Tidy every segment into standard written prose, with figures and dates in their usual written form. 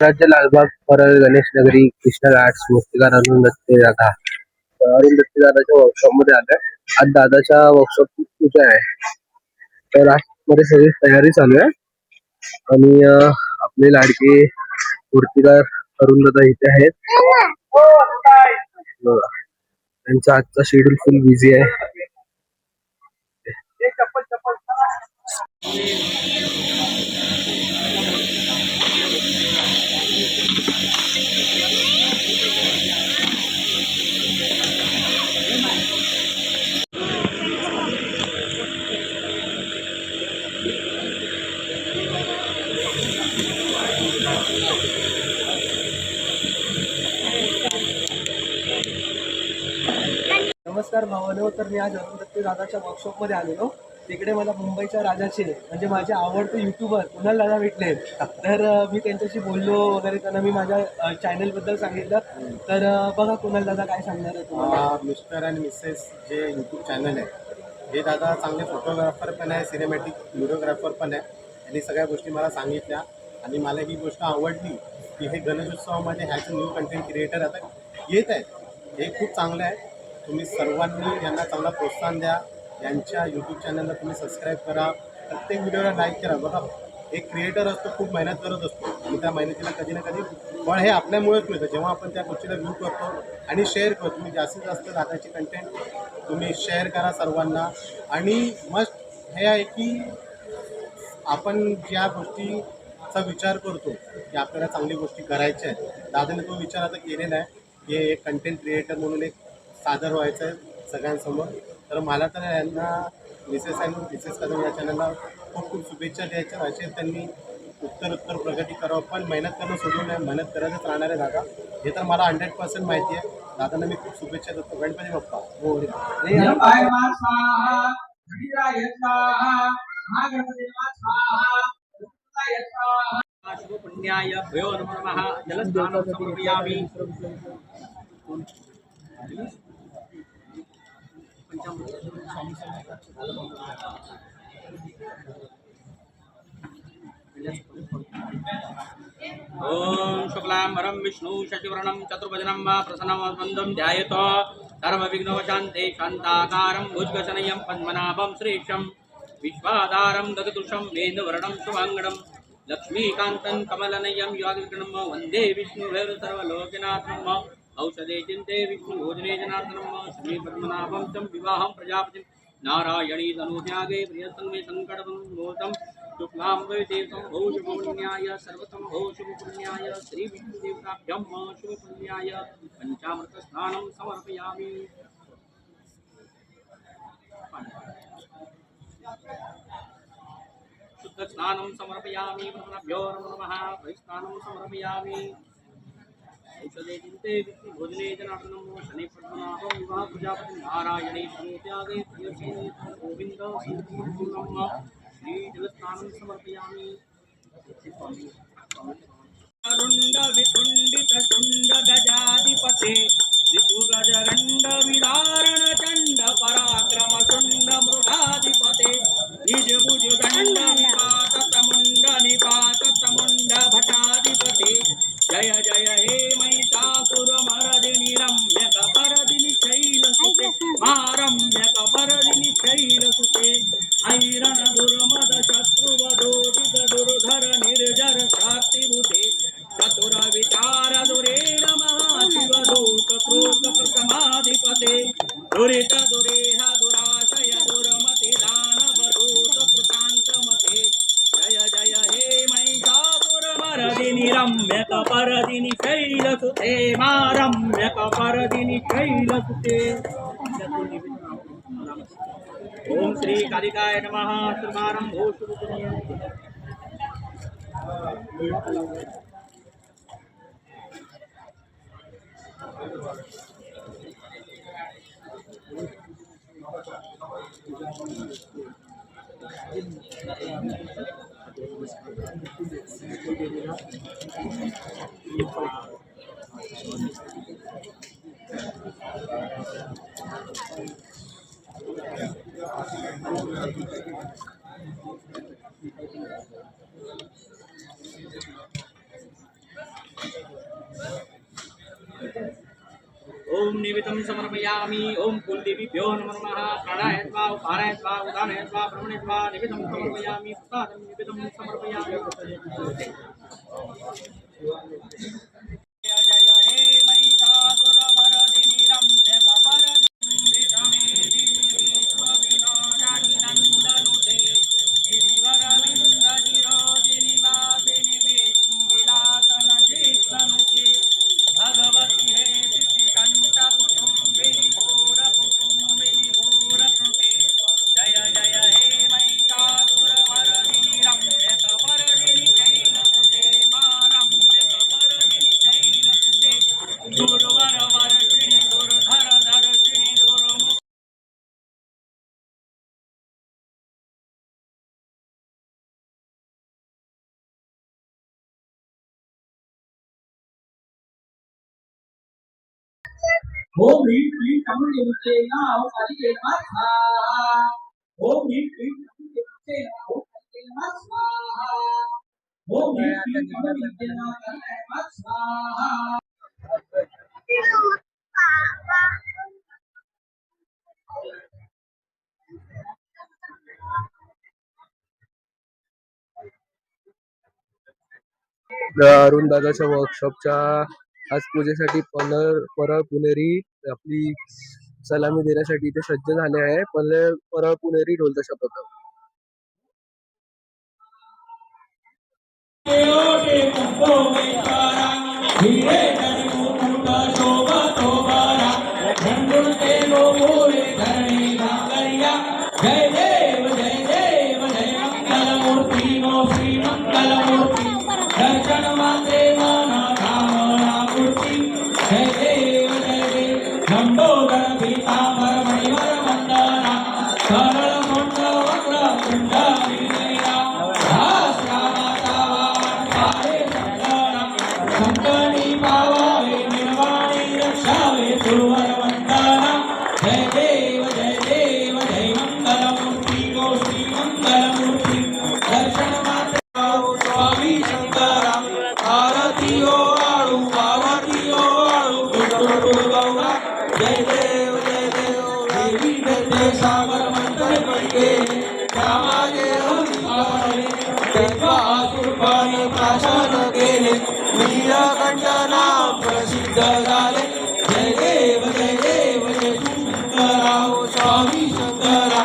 राज्य लालबाग परळ गणेश नगरी कृष्णा घाट्स मुक्तिकार अरुण दत्ते दादा दादाच्या वर्कशॉप मध्ये आलोय. आज दादाच्या वर्कशॉप ची पूजा आहे, तर आज मध्ये सगळी तयारी चालू आहे आणि आपले लाडके मूर्तिकार अरुण दादा इथे आहेत. बघा, त्यांचा आजचा शेड्यूल फुल बिझी आहे. नमस्कार भावानो, तर मी आज अरुण दत्ते दादाच्या वर्कशॉपमध्ये आलेलो. तिकडे मला मुंबईच्या राजाचे म्हणजे माझे आवडते युट्यूबर कुणाल दादा भेटले. तर मी त्यांच्याशी बोललो वगैरे, त्यांना मी माझ्या चॅनलबद्दल सांगितलं. तर बघा कुणाल दादा काय सांगणार आहे तुम्हाला. मिस्टर अँड मिसेस जे यूट्यूब चॅनल आहे, हे दादा चांगले फोटोग्राफर पण आहे, सिनेमॅटिक व्हिडिओग्राफर पण आहे. यांनी सगळ्या गोष्टी मला सांगितल्या आणि मला ही गोष्ट आवडली की हे गणेशोत्सवामध्ये ह्याचे न्यू कंटेंट क्रिएटर आता येत आहेत. हे खूप चांगलं आहे. तुम्ही सर्वांनी यांना चांगला प्रोत्साहन द्या. यांच्या यूट्यूब चॅनलला तुम्ही सबस्क्राईब करा, प्रत्येक व्हिडिओला लाईक करा. बघा, एक क्रिएटर असतो, खूप मेहनत करत असतो आणि त्या मेहनतीला कधी ना कधी फळ हे आपल्यामुळेच मिळतं, जेव्हा आपण त्या गोष्टीला व्ह्यू करतो आणि शेअर करतो. तुम्ही जास्तीत जास्त दादाची कंटेंट तुम्ही शेअर करा सर्वांना. आणि मस्ट हे आहे की आपण ज्या गोष्टीचा विचार करतो की आपल्याला चांगली गोष्टी करायच्या आहेत, दादाने तो विचार आता केलेला आहे की एक कंटेंट क्रिएटर म्हणून एक सादर व्हायचं आहे सगळ्यांसमोर. तर मला तर यांना मिसेस आणि मिसेस कदम या चॅनलला खूप खूप शुभेच्छा द्यायच्या. असेच त्यांनी उत्तर प्रगती करावं, पण मेहनत करणं सोडून नाही, मेहनत करतच राहणार आहे दादा. हे तर मला 100% माहिती आहे. दादांना मी खूप शुभेच्छा देतो. गणपती बाप्पा मोरया. शुभपुण्याय भयो नमः जलस्नानं समर्पयामि. ओम शुक्लांबरं विष्णु शशिवर्णं चतुर्भुजं प्रसन्नं वन्दं ध्यायेत सर्वविघ्नोपशान्ते शान्ताकारं भुजगशयनं पद्मनाभं श्रेष्ठं विश्वाधारं गगदृशं वेदवर्णं शुभाङ्गं लक्ष्मीकान्तं कमलनयं योगविघ्नं वन्दे विष्णुभैर सर्वलोकनाथं औषधे चिन्ते विष्णुभोजने जनार्दनं श्रीपद्मनाभं चं विवाहं प्रजापतिं नारायणी तनुत्यागे प्रियसङ्गे सङ्कटमोदं शुक्लां वैते शुभपुण्याय सर्वसम्भो शुभपुण्याय श्रीविष्णुदेवताभ्यं शुभपुण्याय पञ्चामृतस्नानं समर्पयामि. शुद्धस्नानं समर्पयामि. प्रथमभ्यो नमः. परिस्नानं समर्पयामि. औषधे चिन्ते विष्णुभोजने जनार्दनं शनि पद्मनाभं विवाह प्रजापति नारायणे तनुत्यागे प्रियसङ्गे गोविन्द सङ्कटमोदं श्रीजलस्नानं समर्पयामि. रुंड विकुंडित शुंड गजाधिपते त्रिपुगजगंड विदारण चंड पराक्रम शुंड मृगाधिपते निज भुज दंड निपात मुंड निपात मुंड भटाधिपते जय जय हे महिषासुर मर्दिनि रम्य कपर्दिनि शैलसुते मारम्य कपर्दिनि शैलसुते ऐरण दुर्मद शत्रुवधोदित दुर्धर निर्जर शाक्तिभूते चतुर विचार दुरेण महाशिवदूत क्रोध प्रसमाधिपते दुरित दुरेह दुराशय दुर्मति दानवदूत कृतान्तमते जय जय हे महिषासुरमर्दिनि रम्य कपर्दिनि शैलसुते मारम्य कपर्दिनि शैलसुते. ओम श्री कालिकाय नमः. शुभारंभो शुभपुण्यं. ओम निवेदं समर्पयामि ओम कुलदेवीभ्यो नमः प्राणाय स्वाहा उपानाय स्वाहा उदानाय स्वाहा ब्रह्मणे स्वाहा निवेदं समर्पयामि प्रसादं निवेदं समर्पयामि जय जय हे महिषासुरमर्दिनी रम्यकपर्दिनी विश्वविनाशानि नन्दनुते गिरिवरविन्दगिरोधिनि वासिनि विष्णुविलासनचित्तनुते भगवति हे सिद्धिकण्ठकुटुम्बिनि घोरकुटुम्बिनि घोरकृते जय जय हे महिषासुरमर्दिनि रम्यकपर्दिनि शैलसुते मा रम्यकपर्दिनि शैलसुते दुर्वरवर्षिणि दुर्धरधर्षिणि दुर्मुख ओम ह्रीं क्लीं चामुण्डेश्वरी नमः कालिके नमः स्वाहा ओम ह्रीं क्लीं चामुण्डेश्वरी नमः कालिके नमः स्वाहा ओम ह्रीं क्लीं चामुण्डेश्वरी नमः कालिके नमः स्वाहा अरुण दादाच्या वर्कशॉपच्या आज पूजेसाठी परळ पुणेरी आपली सलामी देण्यासाठी इथे सज्ज झाले आहे. परळ पुणेरी ढोलताशा पथक. जय देव जय देव जय मंगलमूर्ती नो श्री मंगलमूर्ती दर्शन मात्रे मना कामना मूर्ती जय देव लंबोदर पीतांबर मणिवर वंदना सरळ मुंड वक्र कुंड विनया सहस्रा माता वारे शंकरा शंकरी पावावे निर्वाणी रक्षावे सुरवर वंदना जय देव जय मंगलमूर्ती गो श्री मंगलमूर्ती दर्शन मात्र स्वामी शंकरा आरती ओ आळू पार्वती ओ आळू विष्णु गौरा जय देव देवी दत्ते सागर मंत्र पडके त्यामागे हरिपाले देवासुरपाने प्राशन केले नीलकंठ नाम प्रसिद्ध झाले जय देव जय शंकरा ओ स्वामी शंकरा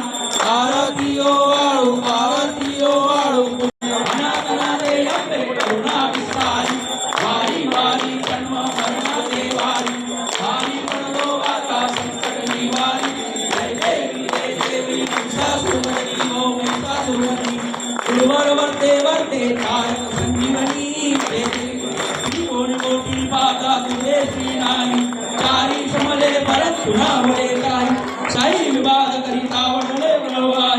आरती ओ आळू पार्वती ओ आळू अनाथनाथे अंबे करुणा विस्तारी वारी वारी जन्म मरणाचे वारी वारी पडलो आता संकट निवारी जय देवी महिषासुरमर्दिनी ओ महिषासुरमर्दिनी गुरुवर वर्ते तारक संजीवनी कोण कोटी बाधा तुझे श्री नाही चारी समले परत तुला होणे काही साई विवाद करिता वडले प्रभा